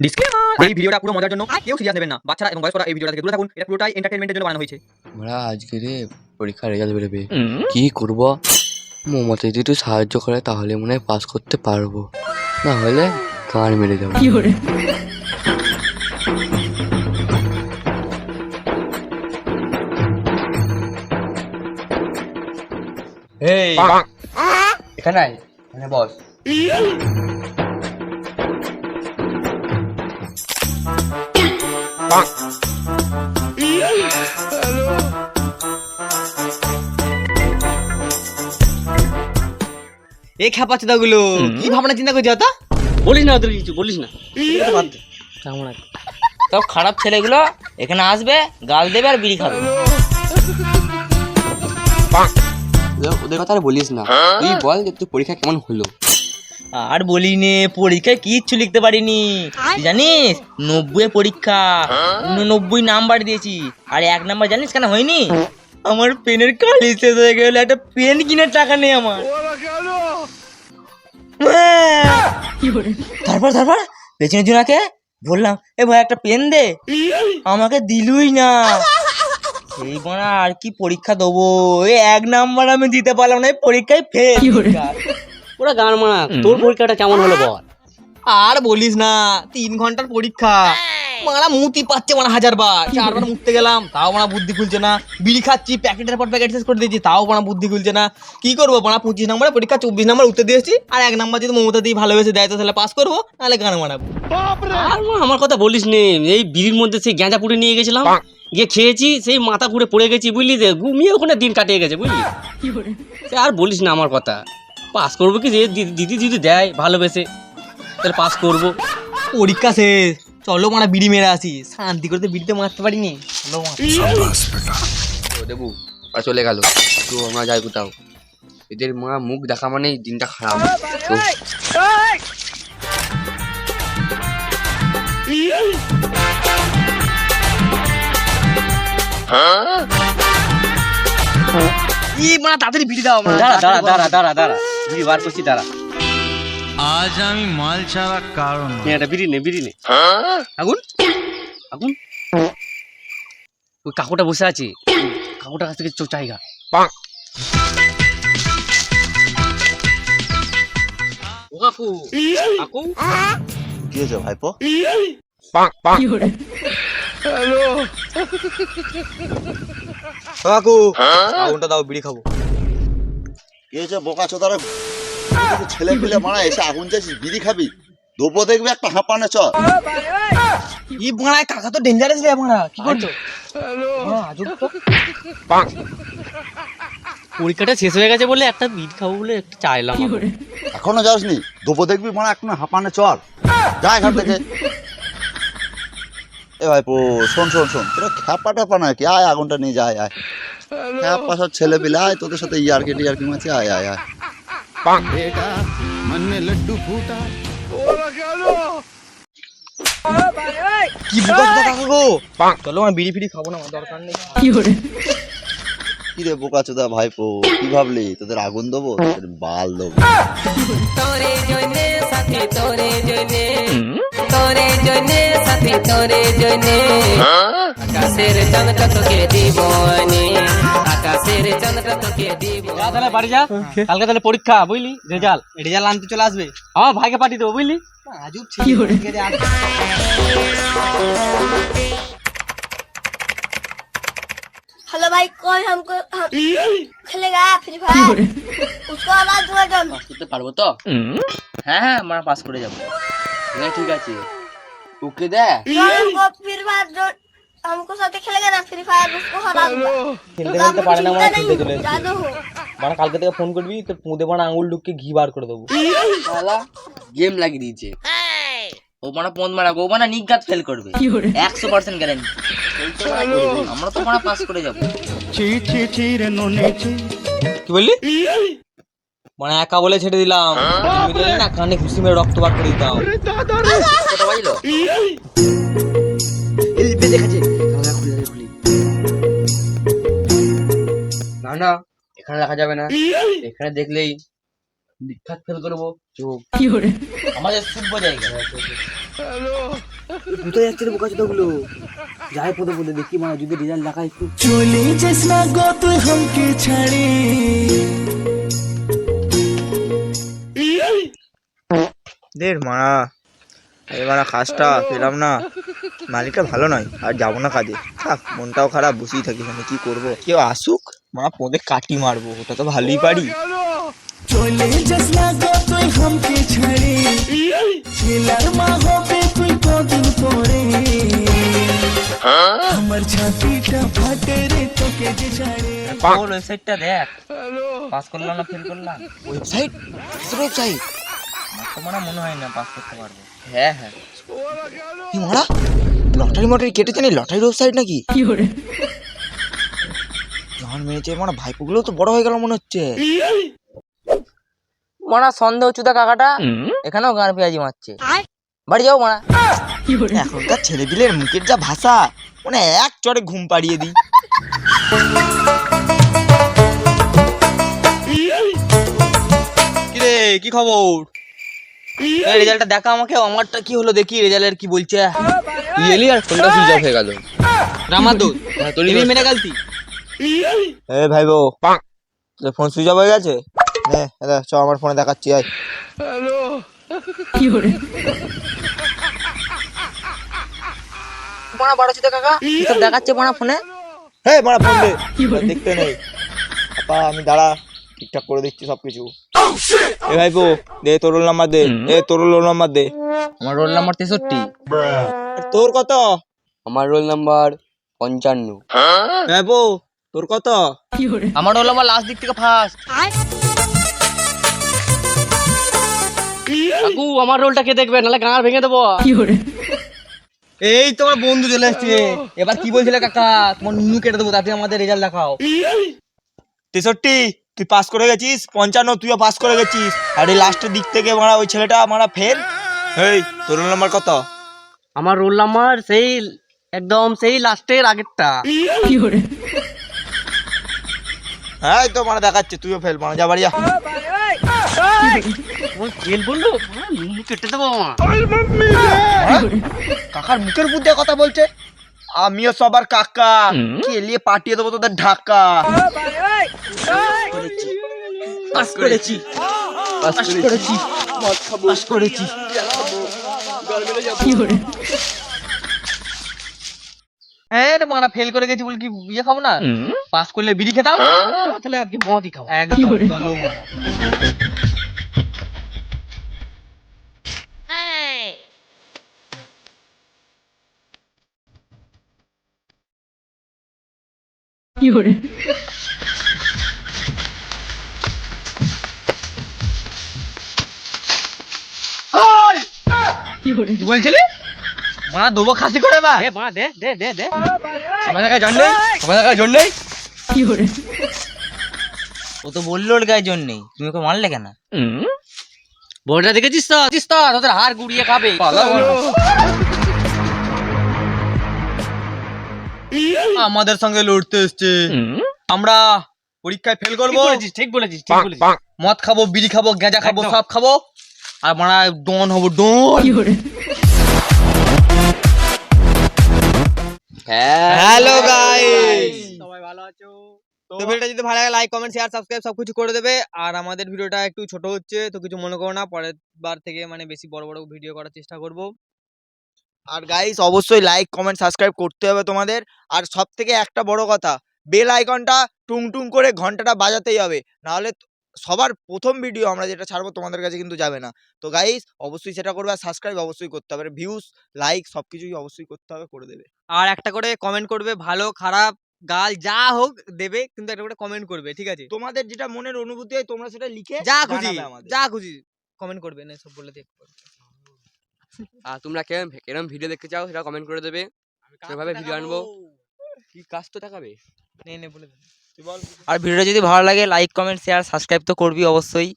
Disclaimer, এই ভিডিওটা পুরো মজার জন্য, কেউ সিরিয়াস নেবেন না। বাচ্চারা এবং বয়স্করা এই ভিডিওটা থেকে দূরে থাকুন। এটা পুরোটাই এন্টারটেইনমেন্টের জন্য বানানো হয়েছে। আমরা আজকে রে পরীক্ষার রেজাল্ট বেরোবে, কি করব? মমতা যদি একটু সাহায্য করে তাহলে মনে হয় পাস করতে পারবো, না হলে গান মেরে যাবো। এই এখানে আয়, এখানে বস। এই খেপাচ্ছে গুলো কি ভাবনা চিন্তা করছে তা বলিস না ওদের কিছু, বলিস না। সব খারাপ ছেলেগুলো এখানে আসবে, গাল দেবে আর বিড়ি খাবে। ওদের কথা আর বলিস না, তুই বল যে তোর পরীক্ষা কেমন হলো? আর বলি নে, পরীক্ষায় কিচ্ছু লিখতে পারিনি। তুই জানিস 90 পরীক্ষা, 89 নাম্বার দিয়েছি। আর 1 নাম্বার জানিস কেন হয়নি? আমার পেনের কালি শেষ হয়ে গেল, একটা পেন কিনার টাকা নেই আমার। তারপর পেছনে জোনাকে বললাম, এ ভাই একটা পেন দে, আমাকে দিলুই না। এই বানা আর কি পরীক্ষা দেবো, এই 1 নাম্বার আমি দিতে পারলাম না, এই পরীক্ষায় ফেল। ওরা গান মানা। তোর পরীক্ষাটা কেমন হলো বল? আর বলিস না, 3 ঘন্টার পরীক্ষা, মারা মুতি পাচ্ছে মারা 1000 বার। 4 বার মুততে গেলাম, তাও মারা বুদ্ধি খুলছে না। বিড়ি খাচ্ছি, প্যাকেটের পর প্যাকেট শেষ করে দিয়েছি, তাও মারা বুদ্ধি খুলছে না। কি করবো মারা? 25 নম্বরের পরীক্ষা 24 নম্বর উত্তর দিয়েছি। আর 1 নাম্বার যদি মমতা দিয়ে ভালোবেসে দেয় তো তাহলে পাস করবো, নাহলে গান মারাবো। আর আমার কথা বলিস নে, এই বিড়ির মধ্যে সেই গাঁজা পুড়ে নিয়ে গেছিলাম, গিয়ে খেয়েছি, সেই মাথা ঘুরে পড়ে গেছি বুঝলি, যে ঘুমিয়ে ওখানে দিন কাটিয়ে গেছে বুঝলি। আর বলিস না আমার কথা, পাস করবো কি, যে দিদি যদি দেয় ভালোবেসে তাহলে পাস করবো। পরীক্ষা শেষ, চলো মারা বিড়ি মেরে আসি। শান্তি করতে বিড়িতে মারতে পারিনি। চলো ও দেবু আর চলে গেল, তো আমরা যাই কোথাও। এদের মা মুখ দেখা মানে দিনটা খারাপ। তো কি মারা তাড়াতাড়ি বিড়ি দাও। দাঁড়া বিড়ি বার করছি, দাঁড়া। আজ আমি মাল ছাড়া কারণ একটা বিড়ি নে। আগুন ওই কাকুটা বসে আছে, কাকুটার কাছ থেকে চাইগা। ও কাকু কি হয়েছে ভাইপো? কাকু আগুনটা দাও, বিড়ি খাবো। কি হয়েছে বোকা চোদারা? ছেলে পিলে মারা এসে আগুন চাইছিস, বিড়ি খাবি? দেবো দেখবি একটা হাঁপানে চল। ই মারায় কাকা তো ডেঞ্জারাস রে মারা। কি করছো? পরীক্ষাটা শেষ হয়ে গেছে বলে একটা বিড়ি খাবো বলে একটা চাইলাম। এখনো যাসনি? দেবো দেখবি মারা এখনো হাঁপানে চল, যা এখান থেকে। এ ভাইপো শোন, তোরা খ্যাপা ট্যাপা নাকি? আয় আগুনটা নিয়ে যায়, আয় খ্যাপা সব ছেলে পিলে, আয় তোদের সাথে ইয়ারকি মারছি, আয় আয় আয়। কি বোকা কাকু গো, চলো আমার বিড়ি ফিড়ি খাবো না, আমার দরকার নেই। কি রে বোকা চোদা ভাইপো, কি ভাবলি তোদের আগুন দেবো? তোদের বাল দেবো। তোরে জনে সাথী, তোরে জনে আকাশের চাঁদটা তোকে দিব আমি, আকাশের চাঁদটা তোকে দিব। তাহলে বাড়ি যা, কালকে তাহলে পরীক্ষা বুঝলি, রেজাল্ট আনতে চলে আসবে। আমার ভাইকে পাঠিয়ে দেবো বুঝলি। আজব ছেলে। हेलो भाई, कौन हमको खेलेगा फ्री फायर? उसको आवाज दूंगा जब। করতে पारबो तो? হ্যাঁ আমরা পাস করে যাবো। ঠিক আছে, ওকে দে। हमको फ्री फायर जो हमको साथ खेलेगा ना फ्री फायर, उसको हरा दूंगा। খেলতে পারে না মানে খেলতে চলে এসেছে। जादू हो। মানে কালকে থেকে ফোন করবি, তোর পুঁতে বানা আঙুল ঢুকে ঘি বার করে দেবো। শালা গেম লাগিয়ে দিয়েছে। ও মানে পন মারা গো, মানে নিগাত ফেল করবে 100% গ্যারান্টি। আমরা তো মানে পাস করে যাবো। কি বললি? মানে একা বলে ছেড়ে দিলাম, মিলে না কানে ঘুষি মেরে রক্ত বার করে দিতাম। কত বাজলো? দেখেছে খুলি। না এখানে রাখা যাবে না, এখানে দেখলেই নিখাত ফেল করবো। চোখ আমাদের শুভ জায়গা। কোথায় যাচ্ছে রে বোকা চোদাগুলো? যাই পদে পদে দেখি মানে যদি রেজাল্ট দেখায় একটু। দের মারা এবার কাজটা পেলাম না, মালিকটা ভালো নয়, আর যাবো না কাজে, থাক মনটাও খারাপ, বসেই থাকি এখানে, কি করবো, কেউ আসুক মারা পদে কাটি মারবো, ওটা তো ভালোই পারি। ওর ওয়েবসাইটটা দেখ, পাস করলাম না ফেল করলাম। ওয়েবসাইট? ওয়েবসাইট? আমার তো মানে মনে হয় না পাস করতে পারবো। হ্যাঁ হ্যাঁ, কি মারা লটারি মটারি কেটেছে নি, লটারির ওয়েবসাইট নাকি? জান মেয়েছে মানে ভাইপোগুলো তো বড় হয়ে গেল মনে হচ্ছে। মারা সন্দেহ চুদা কাকাটা এখানেও গান পেঁয়াজি মারছে। বাড়ি যাও মারা। এখনকার ছেলেপিলের মুখের যা ভাষা, মানে এক চড়ে ঘুম পাড়িয়ে দিই। কিরে কি খবর? রেজাল্টটা দেখা আমাকে, আমারটা কি হলো দেখি, রেজাল্টের কি বলছে। তুই এলি আর ফোনটা সুইচ অফ হয়ে গেল। রামাদুল তোরই এমনি দোষ। মেরে গালতি। এ ভাইবো, তোর ফোন সুইচ অফ হয়ে গেছে? নে চ আমার ফোনে দেখাচ্ছি, আয়। মারা বারো চুদা কাকা কি সব দেখাচ্ছে মারা ফোনে। হে মারা ফোন দে, দেখতে নেই আপা, আমি দাঁড়া ঠিকঠাক করে দিচ্ছি সবকিছু। এ ভাইবো দে তোর রোল নাম্বার দে, তোর রোল নাম্বার দে। আমার রোল নাম্বার 63। তোর কত? আমার রোল নাম্বার 55। ভাইবো তোর কত? আমার রোল নাম্বার লাস্ট দিক থেকে ফার্স্ট। কাকু আমার রোলটা কে দেখবে, নাহলে গাঁড় ভেঙে দেবো। এই তোমার বন্ধু চলে এসছে। এবার কি বলছিলে কাকা, তোমার নুনু কেটে দেবো, তাতে আমাদের রেজাল্ট দেখাও। 63 তুই পাস করে গেছিস, 55 তুইও পাস করে গেছিস, আর এই লাস্টের দিক থেকে মারা ওই ছেলেটা মারা ফেল। এই তোর রোল নাম্বার কত? আমার রোল নাম্বার সেই একদম সেই লাস্টের আগেরটা। হ্যাঁ তো মারা দেখাচ্ছে, তুইও ফেল, মারা যা বাড়ি যা। ফেল বললো, কেটে দেবো। কাকার মুখের বুদ্ধে কথা বলছে, আমিও সবার কাকা, কেলিয়ে পাঠিয়ে দেবো তোদের ঢাকা। পাস করেছি, পাস করেছি, পাস করেছি। হ্যাঁ রে মারা ফেল করে গেছি বলে কি ইয়ে খাবো না, পাস করলে বিড়ি খেতাম, তাহলে আজকে মদই খাবো একদম। কি বলছিলি? মারা দেবো খাসি করে বা এ মা দে দে দে দে। আমার জায়গায় জন নেই, আমার জায়গায় জন নেই। ও তো বললো ওর গায়ে জন নেই, তুমি ওকে মারলে কেন? বড়টা দেখেছিস তো, তোদের হাড় গুড়িয়ে খাবে। আমাদের সঙ্গে লড়তে এসছে, আমরা পরীক্ষায় ফেল ঠিক করবো, বলেছিস, ঠিক বলেছিস, ঠিক বলেছিস। মদ খাবো, বিড়ি খাবো, গাঁজা খাবো, একদম। সব খাবো, আর মারা ডন হবো, ডন। হ্যালো গাইস, সবাই ভালো আছো? তো ভিডিওটা যদি ভালো লাগে লাইক কমেন্ট শেয়ার সাবস্ক্রাইব সবকিছু করে দেবে। আর আমাদের ভিডিওটা একটু ছোট হচ্ছে তো কিছু মনে করো না, পরের বার থেকে মানে বেশি বড় বড় ভিডিও করার চেষ্টা করব। আর গাইস অবশ্যই লাইক কমেন্ট সাবস্ক্রাইব করতে হবে তোমাদের, আর সব থেকে একটা বড় কথা, বেল আইকনটা টুং টুং করে ঘন্টাটা বাজাতেই হবে, নাহলে সবার প্রথম ভিডিও আমরা যেটা ছাড়বো তোমাদের কাছে কিন্তু যাবে না। তো গাইস অবশ্যই সেটা করবে, আর সাবস্ক্রাইব অবশ্যই করতে হবে, ভিউজ লাইক সবকিছুই অবশ্যই করতে হবে, করে দেবে। আর একটা করে কমেন্ট করবে, ভালো খারাপ গাল যা হোক দেবে, কিন্তু একটা করে কমেন্ট করবে, ঠিক আছে? তোমাদের যেটা মনের অনুভূতি হয় তোমরা সেটা লিখে যা খুশি কমেন্ট করবে, না সব বলে দিয়ে। আর তোমরা কেরম ভিডিও দেখতে চাও সেটা কমেন্ট করে দেবে, সেভাবে ভিডিও আনবো। কি কাজ তো দেখাবে, নে নে বলে দে, তুই বল। আর ভিডিওটা যদি ভালো লাগে লাইক কমেন্ট শেয়ার সাবস্ক্রাইব তো করবি অবশ্যই।